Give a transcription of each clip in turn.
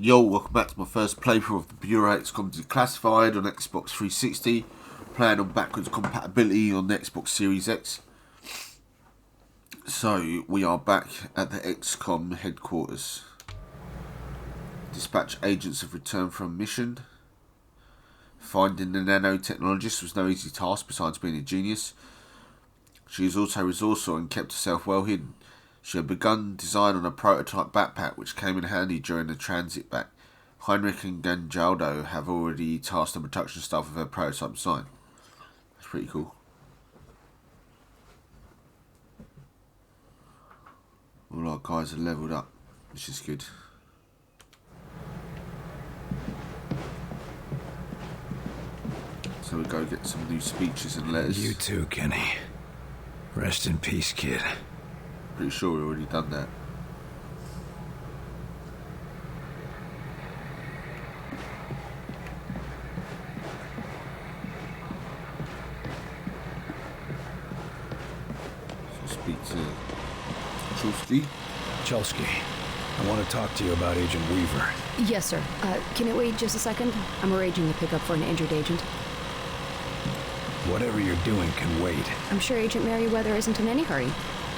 Yo, welcome back to my first playthrough of the Bureau XCOM Declassified on Xbox 360. Playing on backwards compatibility on the Xbox Series X. So, we are back at the XCOM headquarters. Dispatch agents have returned from mission. Finding the nanotechnologist was no easy task besides being a genius. She is also resourceful and kept herself well hidden. She had begun design on a prototype backpack which came in handy during the transit back. Heinrich and Ganjaldo have already tasked the production staff with her prototype design. That's pretty cool. All our guys are leveled up, which is good. So we go get some new speeches and letters. You too, Kenny. Rest in peace, kid. Pretty sure we've already done that. So speak to Chulsky. Chulsky, I want to talk to you about Agent Weaver. Yes, sir. Can it wait just a second? I'm arranging a pickup for an injured agent. Whatever you're doing can wait. I'm sure Agent Merriweather isn't in any hurry.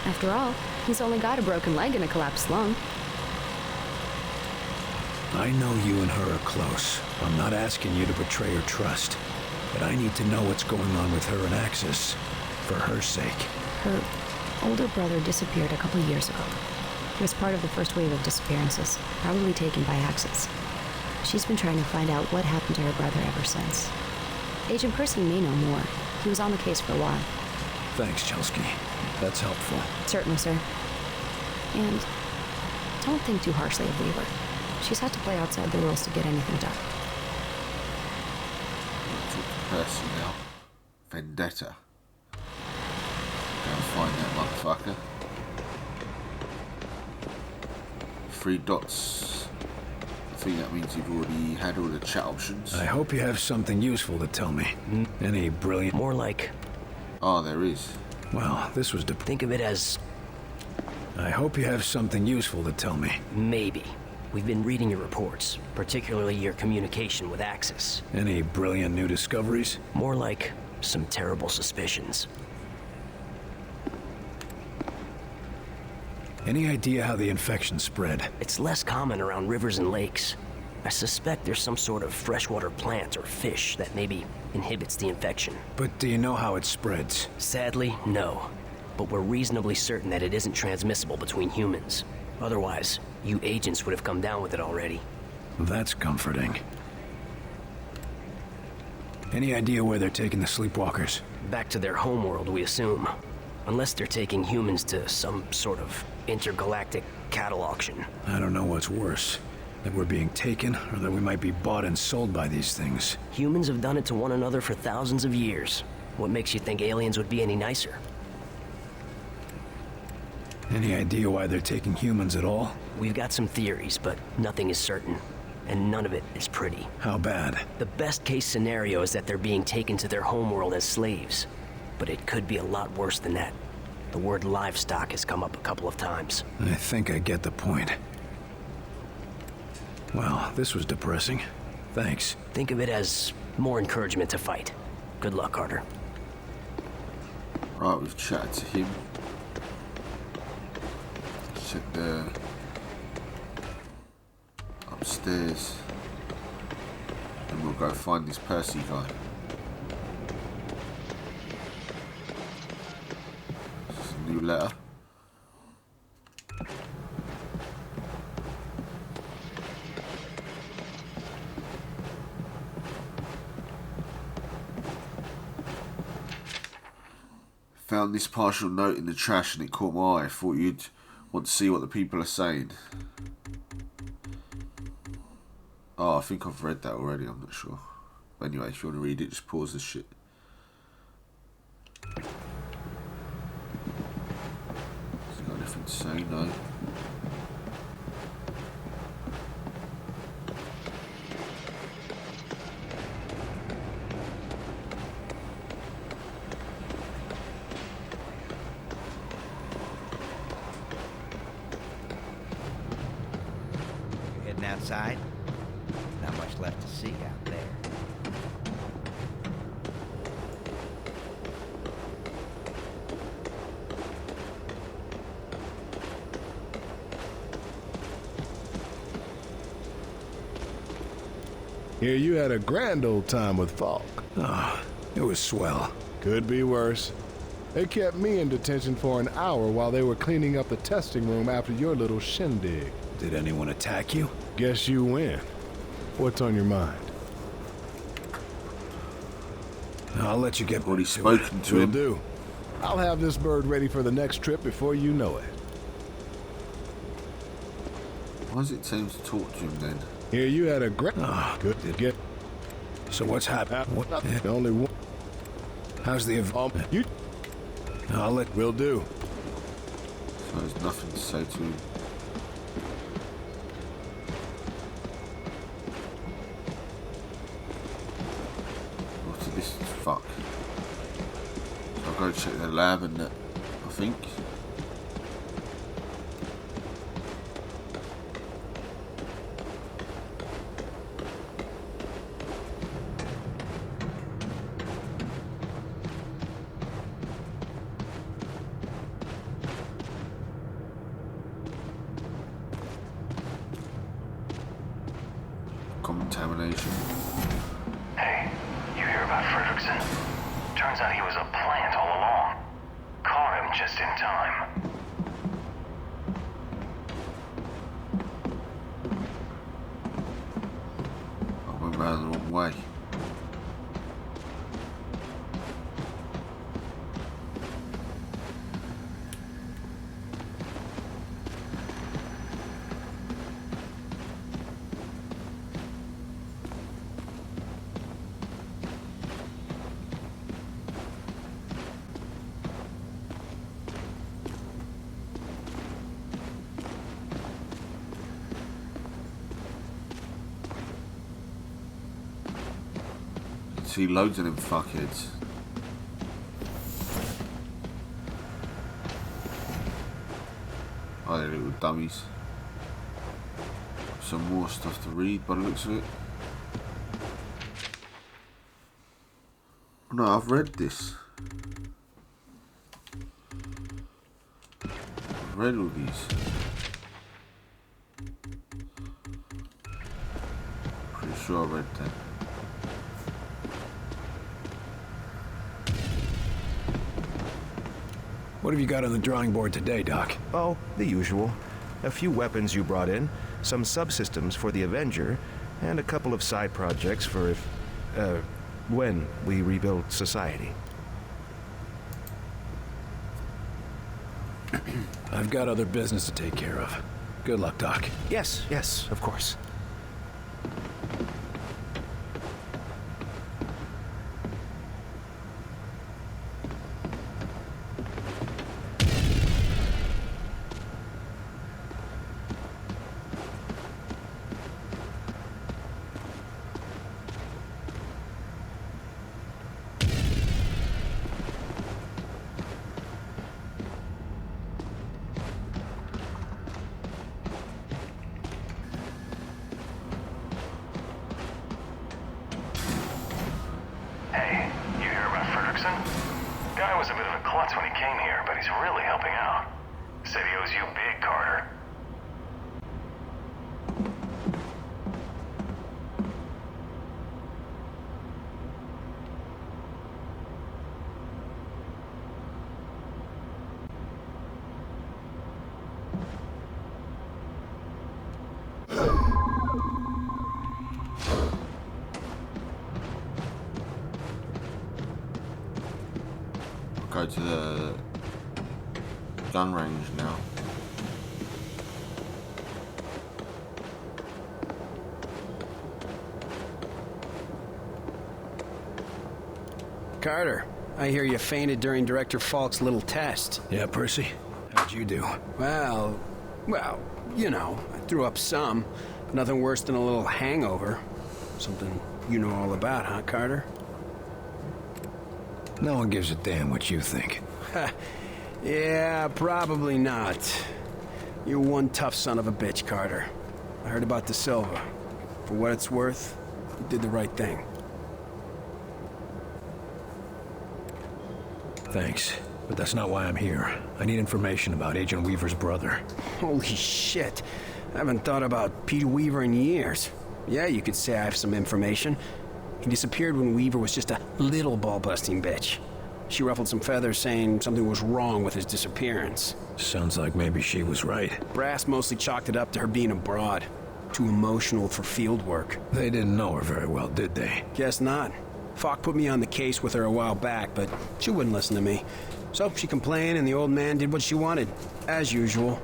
After all, he's only got a broken leg and a collapsed lung. I know you and her are close. I'm not asking you to betray her trust. But I need to know what's going on with her and Axis. For her sake. Her older brother disappeared a couple years ago. He was part of the first wave of disappearances, probably taken by Axis. She's been trying to find out what happened to her brother ever since. Agent Percy may know more. He was on the case for a while. Thanks, Chelsky. That's helpful. Certainly, sir. And don't think too harshly of Weaver. She's had to play outside the rules to get anything done. Talk to Percy now. Vendetta. Go and find that motherfucker. 3 dots. I think that means you've already had all the chat options. I hope you have something useful to tell me. Any brilliant... More like... Oh, there is. Well, this was... Think of it as... I hope you have something useful to tell me. maybe. We've been reading your reports, particularly your communication with Axis. Any brilliant new discoveries? More like some terrible suspicions. Any idea how the infection spread? It's less common around rivers and lakes. I suspect there's some sort of freshwater plant or fish that maybe inhibits the infection. But do you know how it spreads? Sadly, no. But we're reasonably certain that it isn't transmissible between humans. Otherwise, you agents would have come down with it already. That's comforting. Any idea where they're taking the sleepwalkers? Back to their homeworld, we assume. Unless they're taking humans to some sort of intergalactic cattle auction. I don't know what's worse. That we're being taken, or that we might be bought and sold by these things. Humans have done it to one another for thousands of years. What makes you think aliens would be any nicer? Any idea why they're taking humans at all? We've got some theories, but nothing is certain. And none of it is pretty. How bad? The best case scenario is that they're being taken to their homeworld as slaves. But it could be a lot worse than that. The word livestock has come up a couple of times. I think I get the point. Well, this was depressing. Thanks. Think of it as more encouragement to fight. Good luck, Carter. Right, we've chatted to him. Check the upstairs. And we'll go find this Percy guy. This is a new letter. Found this partial note in the trash and it caught my eye. I thought you'd want to see what the people are saying. Oh, I think I've read that already, I'm not sure. But anyway, if you want to read it, just pause this shit. Has it got anything to say? No. Heading outside? Not much left to see out there. Hear you had a grand old time with Falk. Ah, it was swell. Could be worse. They kept me in detention for an hour while they were cleaning up the testing room after your little shindig. Did anyone attack you? Guess you win. What's on your mind? I'll let you get Already to spoken to Will him. do. I'll have this bird ready for the next trip before you know it. Why does it seem to talk to him then? Here you had a great... good to get... So what's happening? What? Only one... How's the you... I'll let... Will do. So there's nothing to say to him. What's this? Fuck. So I'll go check the lab and that, I think. Contamination. Hey, you hear about Fredrickson? Turns out he was a plant all along. Caught him just in time. I went round the wrong way. See loads of them fuckheads. Oh, they're little dummies. Some more stuff to read by the looks of it. No, I've read this. I've read all these. Pretty sure I read that. What have you got on the drawing board today, Doc? Oh, the usual. A few weapons you brought in, some subsystems for the Avenger, and a couple of side projects for when we rebuild society. I've got other business to take care of. Good luck, Doc. Yes, of course. Hey, you hear about Fredrickson? Guy was a bit of a klutz when he came here, but he's really helping out. Said he owes you big, Carter. Go to the gun range now. Carter, I hear you fainted during Director Falk's little test. Yeah, Percy? How'd you do? Well, you know, I threw up some, but nothing worse than a little hangover. Something you know all about, huh, Carter? No one gives a damn what you think. Yeah, probably not. You're one tough son of a bitch, Carter. I heard about De Silva. For what it's worth, you did the right thing. Thanks, but that's not why I'm here. I need information about Agent Weaver's brother. Holy shit. I haven't thought about Peter Weaver in years. Yeah, you could say I have some information. He disappeared when Weaver was just a little ball-busting bitch. She ruffled some feathers saying something was wrong with his disappearance. Sounds like maybe she was right. Brass mostly chalked it up to her being abroad. Too emotional for field work. They didn't know her very well, did they? Guess not. Falk put me on the case with her a while back, but she wouldn't listen to me. So she complained and the old man did what she wanted, as usual.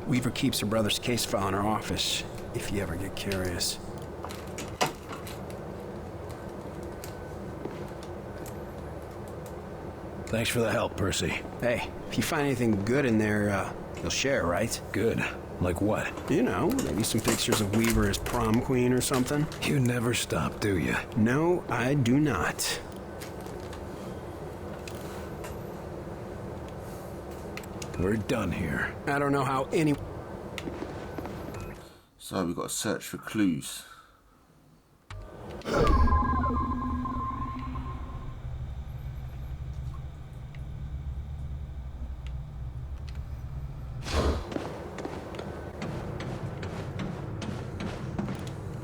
Weaver keeps her brother's case file in her office, if you ever get curious. Thanks for the help, Percy. Hey, if you find anything good in there, you'll share, right? Good. Like what? You know, maybe some pictures of Weaver as prom queen or something. You never stop, do you? No, I do not. We're done here. I don't know how any... So we've got to search for clues.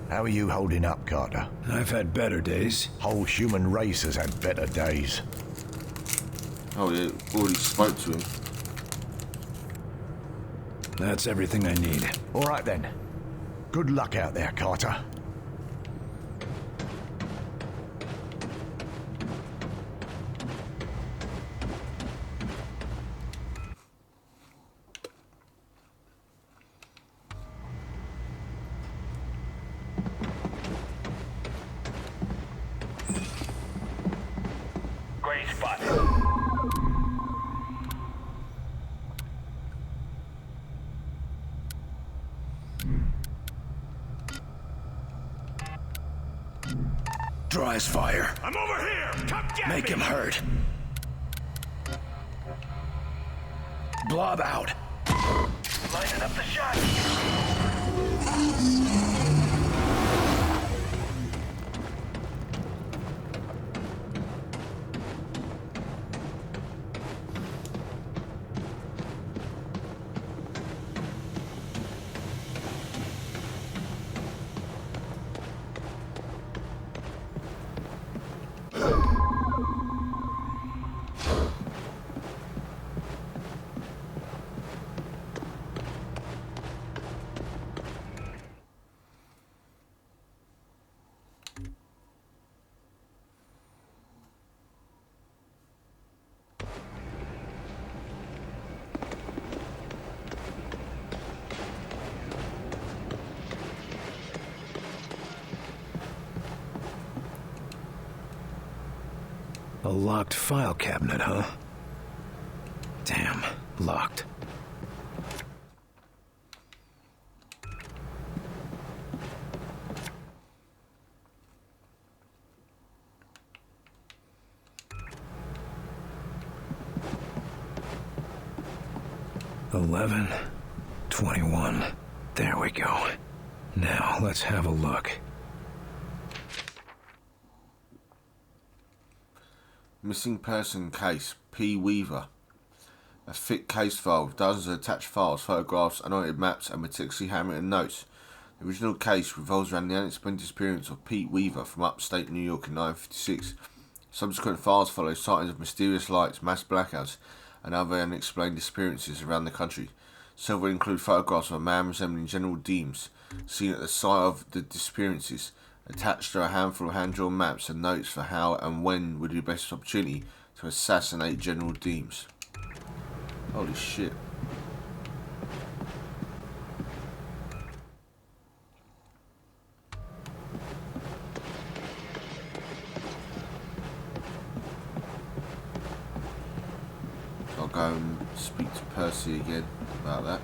How are you holding up, Carter? I've had better days. Whole human race has had better days. Oh yeah, already spoke to him. That's everything I need. All right then. Good luck out there, Carter. Great spot. Dry as fire. I'm over here! Come get me! Make him hurt. Blob out. Lining up the shot! A locked file cabinet, huh? Damn, locked. $11, $21. There we go. Now, let's have a look. Missing person case, P. Weaver. A thick case file with dozens of attached files, photographs, annotated maps, and meticulously handwritten notes. The original case revolves around the unexplained disappearance of Pete Weaver from upstate New York in 1956. Subsequent files follow sightings of mysterious lights, mass blackouts, and other unexplained disappearances around the country. Several include photographs of a man resembling General Deems, seen at the site of the disappearances. Attached are a handful of hand-drawn maps and notes for how and when would be the best opportunity to assassinate General Deems. Holy shit. So I'll go and speak to Percy again about that.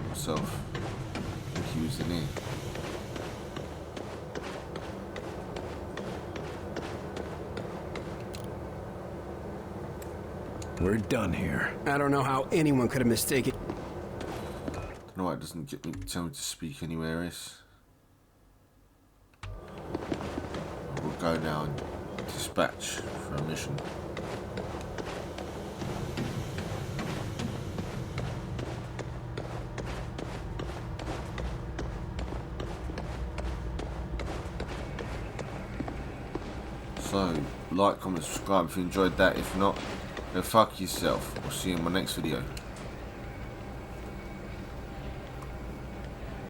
Myself. I think he was in here. We're done here. I don't know how anyone could have mistaken. Don't know why it doesn't tell me to speak anywhere else. We'll go now and dispatch for a mission. So, like, comment, subscribe if you enjoyed that. If not, go fuck yourself. We'll see you in my next video.